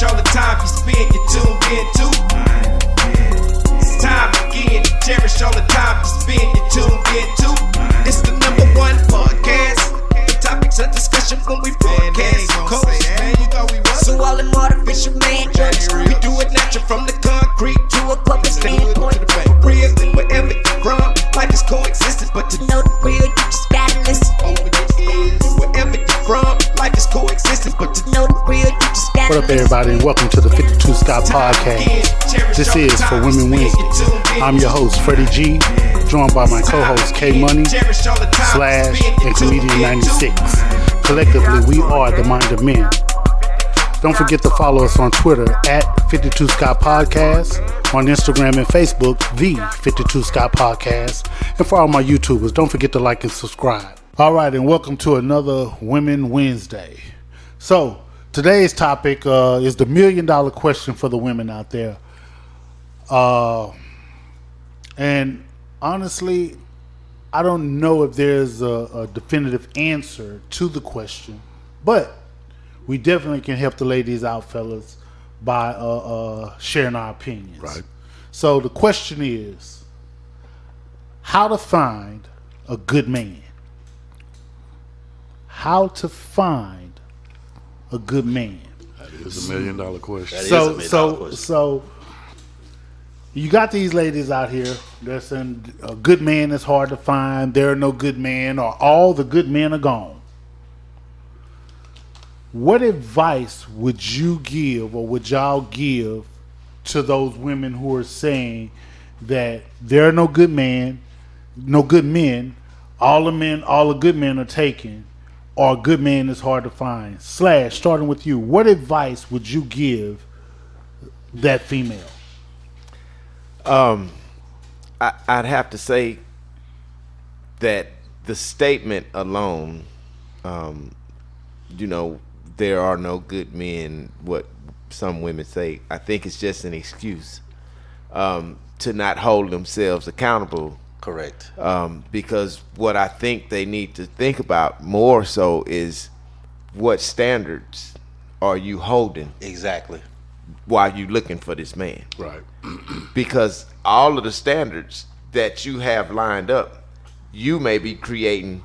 Cherish all the time you spend, you tuned in to. It's time again to cherish all the time you spend, you tuned in to. It's the number one podcast. The topics of discussion when we broadcast. So all them artificial man jokes, we do it natural from the concrete to a public standpoint. Real, wherever you're from, life is coexistence, but to know the real, you just gotta listen. Wherever you're from, life is coexistence, but to know the real, you just gotta listen. What up, everybody, and welcome to the 52 Scott Podcast. This is For Women Wednesday. I'm your host, Freddie G, joined by my co-host, K Money, Slash, and Comedian 96. Collectively, we are the Mind of Men. Don't forget to follow us on Twitter at 52 Scott Podcast, on Instagram and Facebook, the 52 Scott Podcast, and for all my YouTubers, don't forget to like and subscribe. All right, and welcome to another Women Wednesday. So, today's topic is the $1 million question for the women out there. And honestly, I don't know if there's a definitive answer to the question, but we definitely can help the ladies out, fellas, by sharing our opinions. Right. So the question is, how to find a good man? How to find a good man? That is $1 million question. So you got these ladies out here that saying a good man is hard to find, there are no good men, or all the good men are gone. What advice would you give, or would y'all give to those women who are saying that there are no good men, all the good men are taken, or a good man is hard to find? Slash, starting with you, what advice would you give that female? I'd have to say that the statement alone, there are no good men, what some women say, I think it's just an excuse to not hold themselves accountable. Correct. Because what I think they need to think about more so is what standards are you holding Exactly. while you looking for this man. Right. Because all of the standards that you have lined up, you may be creating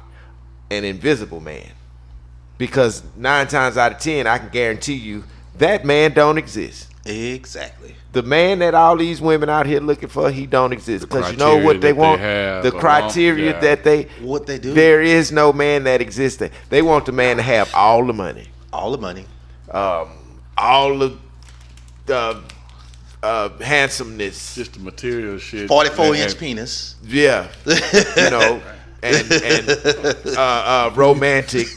an invisible man. Because 9 times out of 10, I can guarantee you that man don't exist. Exactly. The man that all these women out here looking for, he don't exist. Because you know what they want? The criteria that what they do. There is no man that exists. They want the man to have all the money. All the money. All the handsomeness. Just the material shit. 44-inch penis. Yeah. And romantic.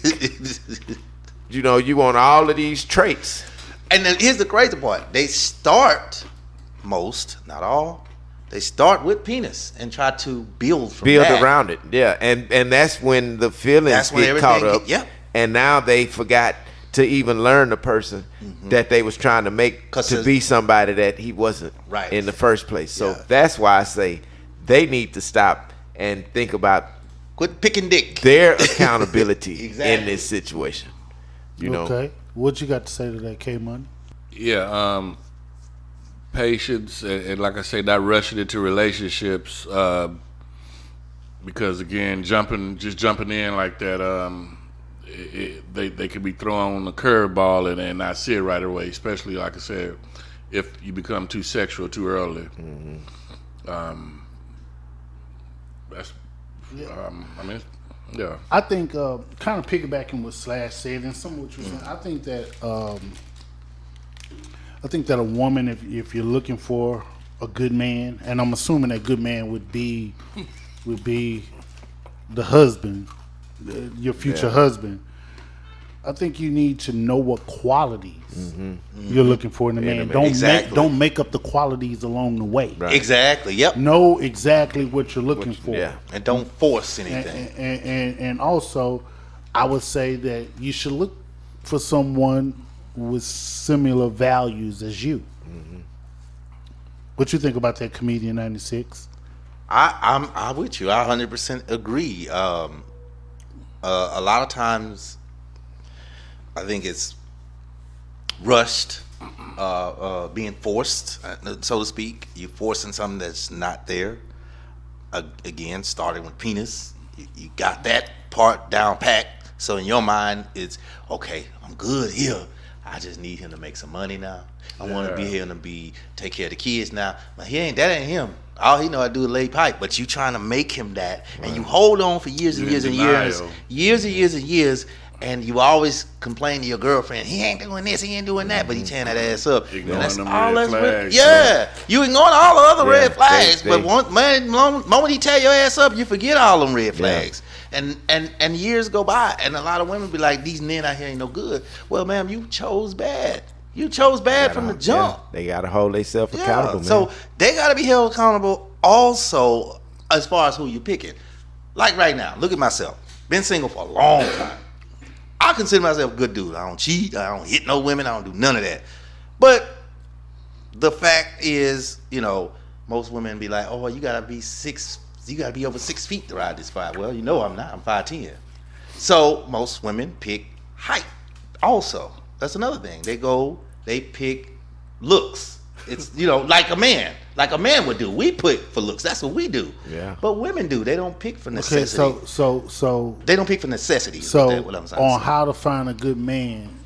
You want all of these traits. And then here's the crazy part. They start, most, not all, they start with penis and try to build that. Around it. Yeah. And that's when the feelings get caught up. Yep. And now they forgot to even learn the person that they was trying to make to be somebody that he wasn't in the first place. So that's why I say they need to stop and think about quit picking dick. Their accountability in this situation. Okay. What you got to say to that, K Money? Yeah, patience and like I say, not rushing into relationships. Because again, jumping in like that, they could be thrown a curveball and not see it right away. Especially like I said, if you become too sexual too early. That's. Yeah. I think kind of piggybacking what Slash said and some of what you're saying. I think that a woman, if you're looking for a good man, and I'm assuming that good man would be the husband, your future husband. I think you need to know what qualities you're looking for in a man. Don't make up the qualities along the way. Right. Exactly. Yep. Know exactly what you're looking for. Yeah. And don't force anything. And also, I would say that you should look for someone with similar values as you. What you think about that, Comedian 96? I'm with you. I 100% agree. A lot of times, I think it's rushed being forced, so to speak. You're forcing something that's not there. Again, starting with penis, you got that part down packed. So in your mind, it's okay. I'm good here. I just need him to make some money now. I want to be here to take care of the kids now. But that ain't him. All he know how to do is lay pipe. But you trying to make him that, and you hold on for years and years and years, and you always complain to your girlfriend, he ain't doing this, he ain't doing that, but he tearing that ass up. Ignoring that's them all red flags. You ignoring all the other red flags, they- but moment he tear your ass up, you forget all them red flags. And years go by, and a lot of women be like, these men out here ain't no good. Well, ma'am, you chose bad. You chose bad from the jump. Yeah, they gotta hold themselves accountable, man. So they gotta be held accountable also as far as who you picking. Like right now, look at myself. Been single for a long time. I consider myself a good dude. I don't cheat. I don't hit no women. I don't do none of that. But the fact is, most women be like, oh, you gotta be over 6 feet to ride this fight. Well, I'm not. I'm 5'10". So most women pick height also. That's another thing. They pick looks. It's, like a man. Like a man would do. We pick for looks. That's what we do. Yeah. But women do. They don't pick for necessity. Okay, so they don't pick for necessity. So what I'm on how to find a good man,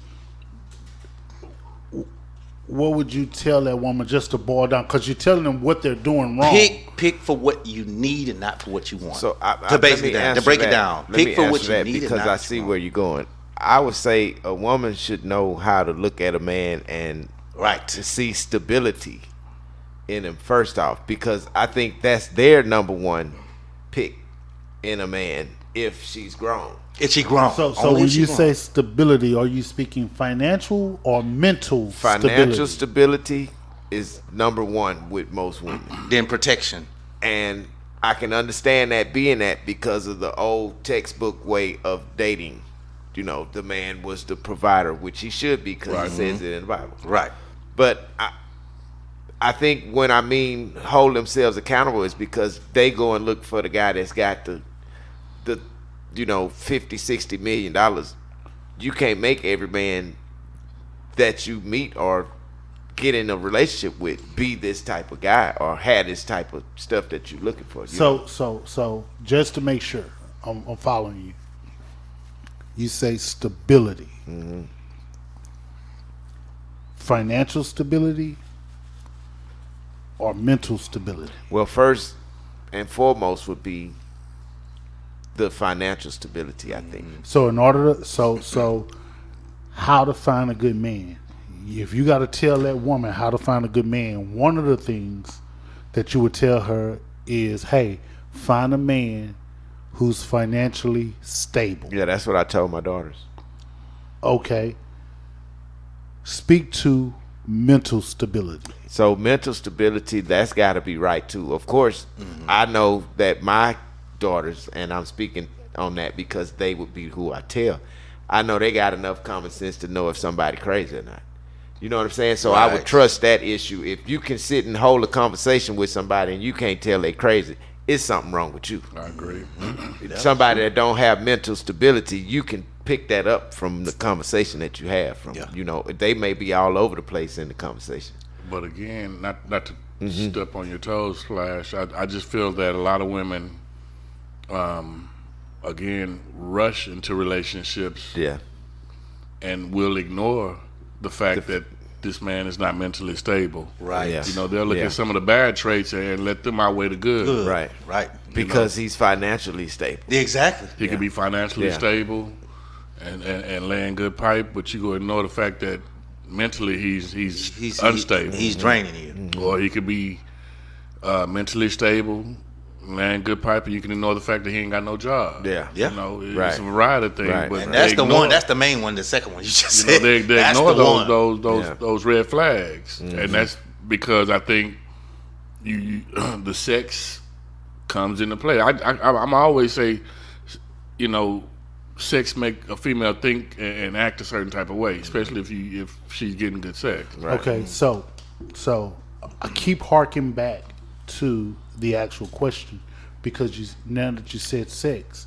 what would you tell that woman just to boil down? Because you're telling them what they're doing wrong. Pick for what you need and not for what you want. So to break it down. Pick for what you need because and not I what see you want. where you're going. I would say a woman should know how to look at a man and to see stability in him first off, because I think that's their number one pick in a man if she's grown. If she grown. So when you say stability, are you speaking financial or mental Financial stability is number one with most women. Then protection. And I can understand that being that because of the old textbook way of dating. The man was the provider, which he should be because he says it in the Bible. Right. But I think when I mean hold themselves accountable is because they go and look for the guy that's got the $50-60 million. You can't make every man that you meet or get in a relationship with be this type of guy or have this type of stuff that you're looking for. So just to make sure I'm following you. You say stability. Mm-hmm. Financial stability or mental stability? Well, first and foremost would be the financial stability, I think. So in order to, so how to find a good man? If you got to tell that woman how to find a good man, one of the things that you would tell her is, hey, find a man who's financially stable. Yeah, that's what I told my daughters. Okay. Speak to mental stability. So mental stability, that's got to be right too. Of course, I know that my daughters, and I'm speaking on that because they would be who I tell, I know they got enough common sense to know if somebody crazy or not. You know what I'm saying? So I would trust that issue. If you can sit and hold a conversation with somebody and you can't tell they crazy, it's something wrong with you. I agree. Somebody that don't have mental stability, you can pick that up from the conversation that you have. They may be all over the place in the conversation. But again, not to step on your toes, Flash. I just feel that a lot of women, again, rush into relationships. Yeah. And will ignore the fact that this man is not mentally stable. Right. Yeah. They'll look at some of the bad traits and let them outweigh the good. Right. Because he's financially stable. Exactly. He could be financially stable and laying good pipe, but you go ignore the fact that mentally he's unstable. He's draining you. Mm-hmm. Or he could be mentally stable, laying good pipe, and you can ignore the fact that he ain't got no job. Yeah. It's a variety of things. Right. But And that's the one. That's the main one. The second one you just said. They that's ignore the those red flags, and that's because I think the sex comes into play. I'm always say, sex make a female think and act a certain type of way, especially if she's getting good sex. Right. Okay, so I keep harking back to the actual question because now that you said sex,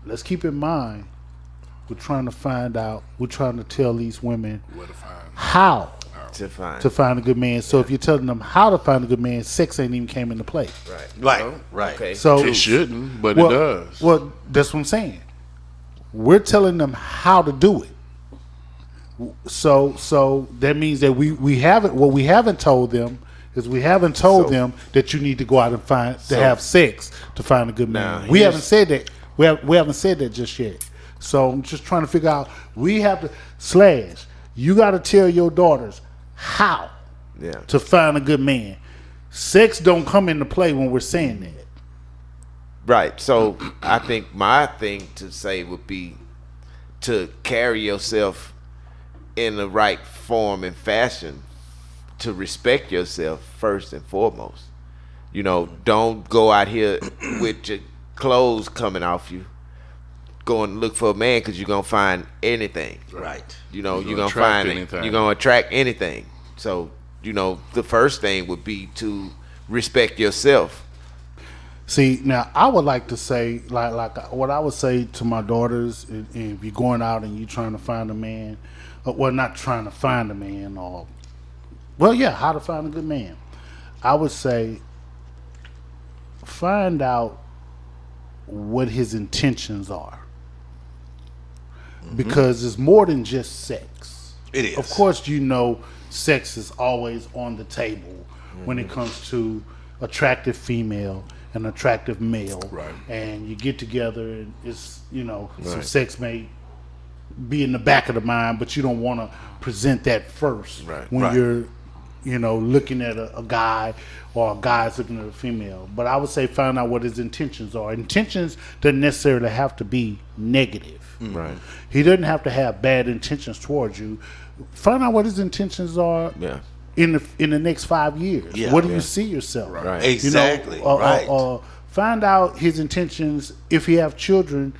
let's keep in mind We're trying to find out. We're trying to tell these women Where to find? how To find. to find a good man. So if you're telling them how to find a good man, sex ain't even came into play. Right. Okay. So It shouldn't, but well, it does. Well, that's what I'm saying. We're telling them how to do it. So that means that we haven't. What we haven't told them is we haven't told them that you need to go out and find to have sex to find a good man. We haven't said that. We haven't said that just yet. So I'm just trying to figure out. We have to / You got to tell your daughters how to find a good man. Sex don't come into play when we're saying that. Right. So I think my thing to say would be to carry yourself in the right form and fashion, to respect yourself first and foremost. You know, don't go out here with your clothes coming off you, go and look for a man because you're going to find anything. Right. You know, you're going to attract find anything. You're going to attract anything. So, you know, the first thing would be to respect yourself. See, now I would like to say, like what I would say to my daughters, if you're going out and you're trying to find a man, well, not trying to find a man, or, well, yeah, how to find a good man. I would say, find out what his intentions are. Because it's more than just sex. It is. Of course, you know, sex is always on the table when it comes to attractive female and attractive male. Right. And you get together and it's, you know, some sex may be in the back of the mind, but you don't want to present that first when you're, you know, looking at a guy or a guy's looking at a female. But I would say find out what his intentions are. Intentions doesn't necessarily have to be negative. Right. He doesn't have to have bad intentions towards you. Find out what his intentions are in the next 5 years. Yeah. What do you see yourself? Right. Exactly. You know, find out his intentions. If you have children,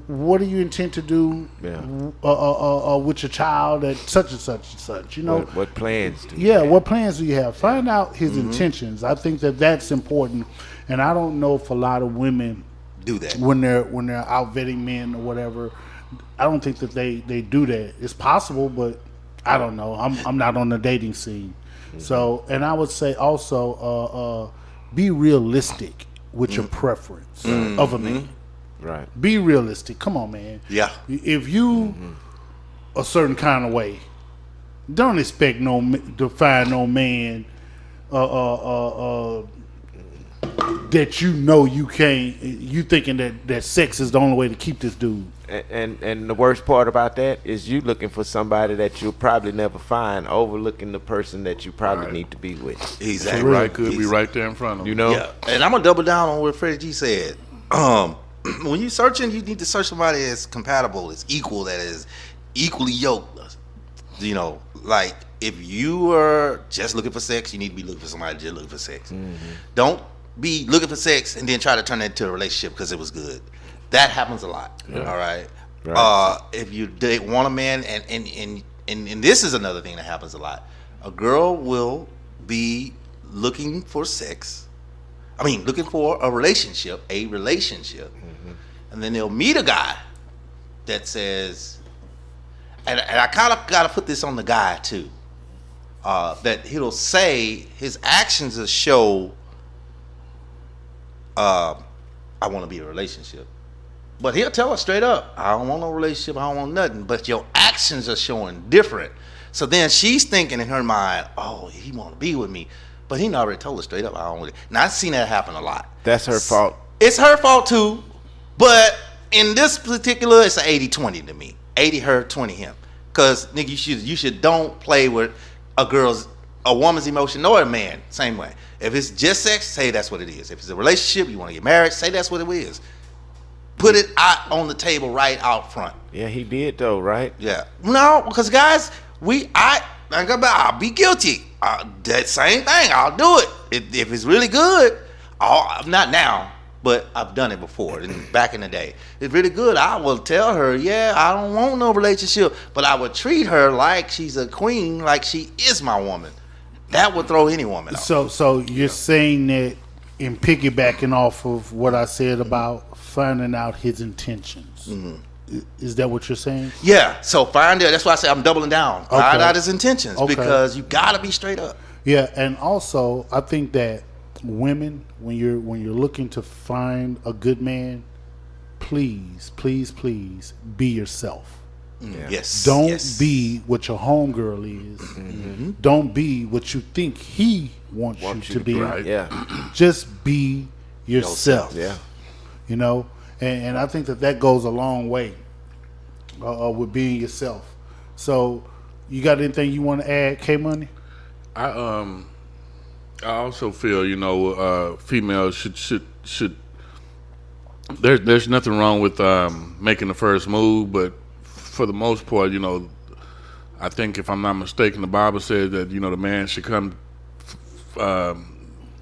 what do you intend to do with your child at such and such and such? You know, What plans do you have? what plans do you have? Find out his intentions. I think that's important. And I don't know if a lot of women do that when they're out vetting men or whatever. I don't think that they do that. It's possible, but I don't know. I'm not on the dating scene. So, and I would say also be realistic with your preference of a man. Right. Be realistic. Come on, man. Yeah. If you a certain kind of way, don't expect to find no man that you know you can't. You thinking that sex is the only way to keep this dude. And the worst part about that is you looking for somebody that you'll probably never find, overlooking the person that you probably need to be with. exactly Right, could be right there in front of You you. know? Yeah, and I'm gonna double down on what Freddie G said. When you searching, you need to search somebody that's compatible, that's equal, that is equally yoked. You know, like if you are just looking for sex, you need to be looking for somebody just looking for sex. Don't be looking for sex and then try to turn it into a relationship because it was good. That happens a lot. All right. If you want a man, and this is another thing that happens a lot. A girl will be looking for sex. I mean, looking for a relationship, and then they'll meet a guy that says, and I kind of got to put this on the guy too, that he'll say his actions will show, I want to be in a relationship. But he'll tell her straight up, I don't want no relationship, I don't want nothing. But your actions are showing different. So then she's thinking in her mind, oh, he want to be with me. But he already told her straight up, I don't want it. Now, I've seen that happen a lot. That's her fault. It's her fault too. But in this particular, it's an 80-20 to me. 80 her, 20 him. Because, nigga, you should don't play with a woman's emotion nor a man. Same way. If it's just sex, say that's what it is. If it's a relationship, you want to get married, say that's what it is. Put it out on the table right out front. Yeah, he did though, right? Yeah. No, because guys, I'll be guilty. That same thing, I'll do it. If it's really good, not now, but I've done it before, back in the day. It's really good, I will tell her, yeah, I don't want no relationship, but I would treat her like she's a queen, like she is my woman. That would throw any woman off. So you're saying that, in piggybacking off of what I said about finding out his intentions. Is that what you're saying? Yeah. So find out. That's why I say I'm doubling down. Find out his intentions because you gotta be straight up. Yeah, and also I think that women, when you're looking to find a good man, please be yourself. Yes. Don't be what your homegirl is. Mm-hmm. Don't be what you think he wants you to be. Right. Yeah. Just be yourself. Yeah. You know, and I think that goes a long way with being yourself. So, you got anything you want to add, K Money? I also feel, you know, females should. There's nothing wrong with making the first move, but for the most part, you know, I think if I'm not mistaken, the Bible says that, you know, the man should come.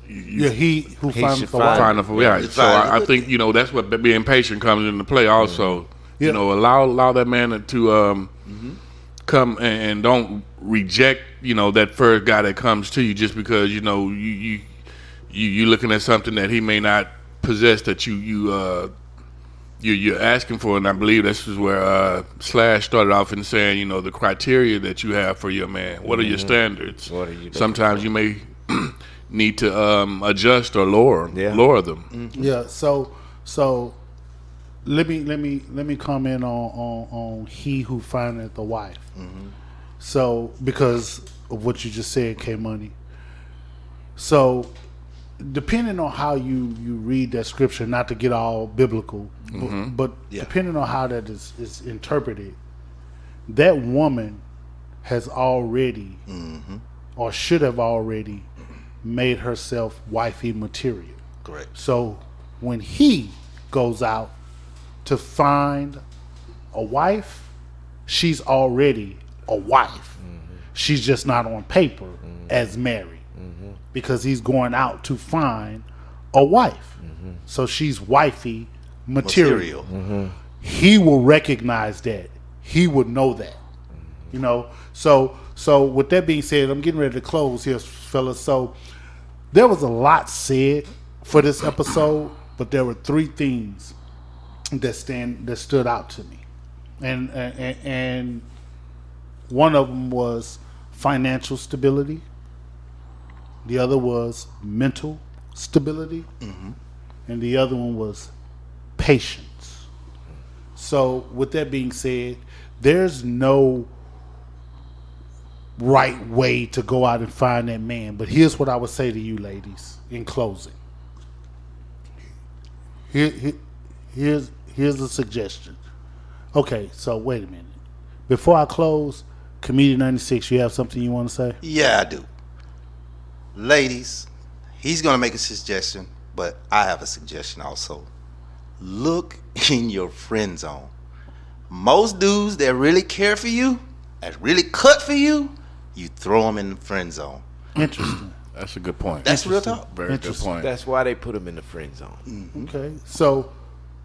He who finds should the wife. Find a yeah. So I think, you know, that's what being patient comes into play. Also, Yeah. you know, allow that man to come and don't reject, you know, that first guy that comes to you just because, you know, you looking at something that he may not possess that you're asking for. And I believe this is where Slash started off in saying, you know, the criteria that you have for your man. What are your standards? What are you looking Sometimes you may need to adjust or lower them. Yeah. So let me comment on he who findeth the wife. So because of what you just said, K Money. So depending on how you read that scripture, not to get all biblical, but depending on how that is interpreted, that woman has already or should have already made herself wifey material. Correct. So when he goes out to find a wife, she's already a wife. She's just not on paper as married because he's going out to find a wife. So she's wifey material. He will recognize that. He would know that. You know. So with that being said, I'm getting ready to close here, fellas. So there was a lot said for this episode, but there were three things that stood out to me, and one of them was financial stability. The other was mental stability, and the other one was patience. So, with that being said, there's no right way to go out and find that man. But here's what I would say to you, ladies, in closing. Here's a suggestion. Okay, so wait a minute. Before I close, Comedian 96, you have something you want to say? Yeah, I do. Ladies, he's going to make a suggestion, but I have a suggestion also. Look in your friend zone. Most dudes that really care for you, that really cut for you, you throw them in the friend zone. Interesting. That's a good point. That's real talk. Very good point. That's why they put him in the friend zone. Okay, so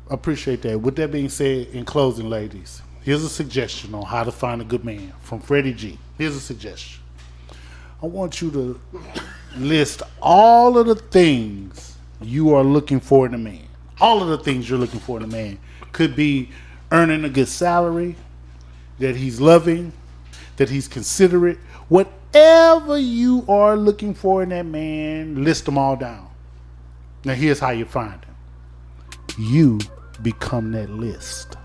appreciate that. With that being said, in closing, ladies, here's a suggestion on how to find a good man from Freddie G. Here's a suggestion. I want you to list all of the things you are looking for in a man. All of the things you're looking for in a man. Could be earning a good salary, that he's loving, that he's considerate. Whatever you are looking for in that man, list them all down. Now here's how you find him. You become that list.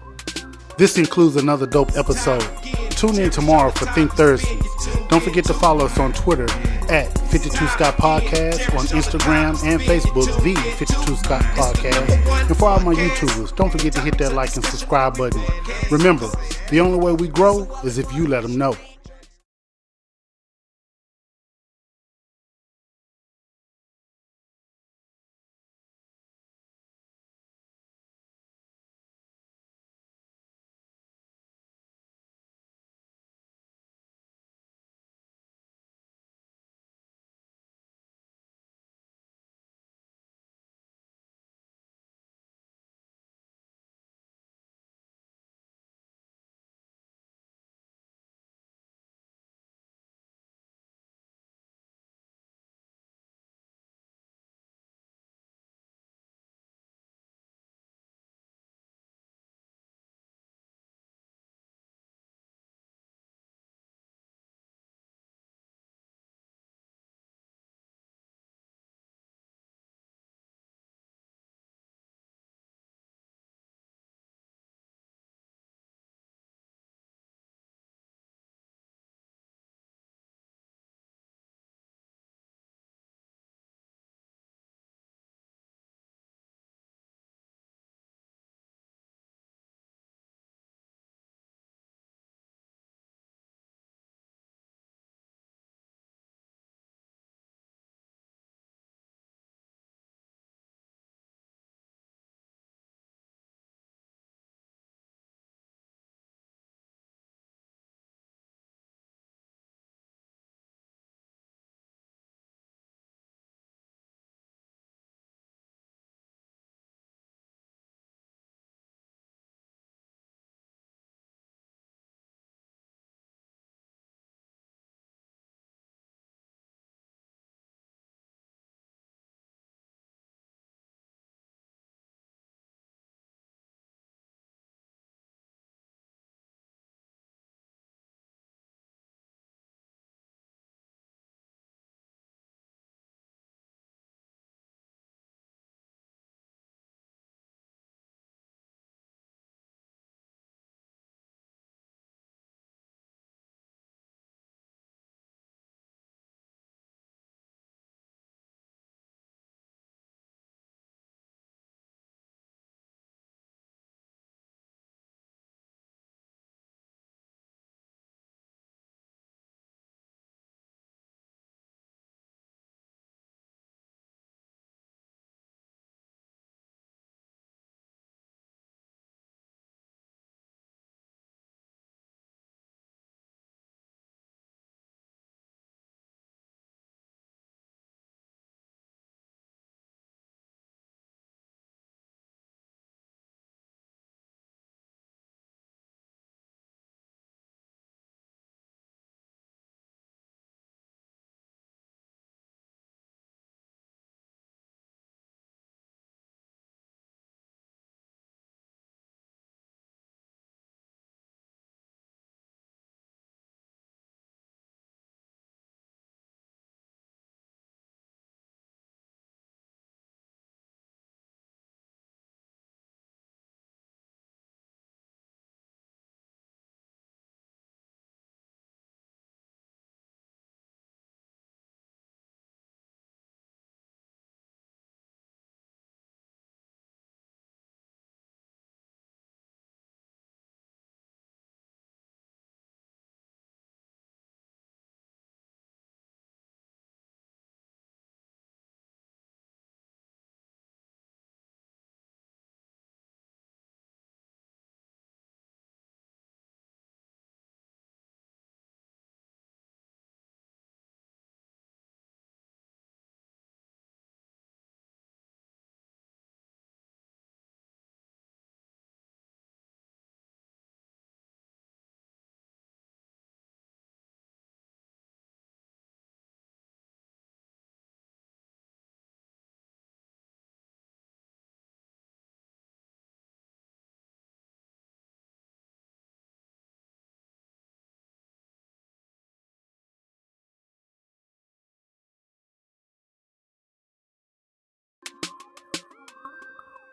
This includes another dope episode. Tune in tomorrow for Think Thursdays. Don't forget to follow us on Twitter at 52 Scott Podcast, on Instagram and Facebook, the 52 Scott Podcast. And for all my YouTubers, don't forget to hit that like and subscribe button. Remember, the only way we grow is if you let them know.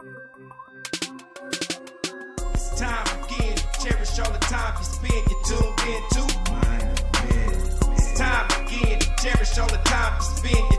It's time again to cherish all the time you spend. You tuned in to. It's time again to cherish all the time you spend.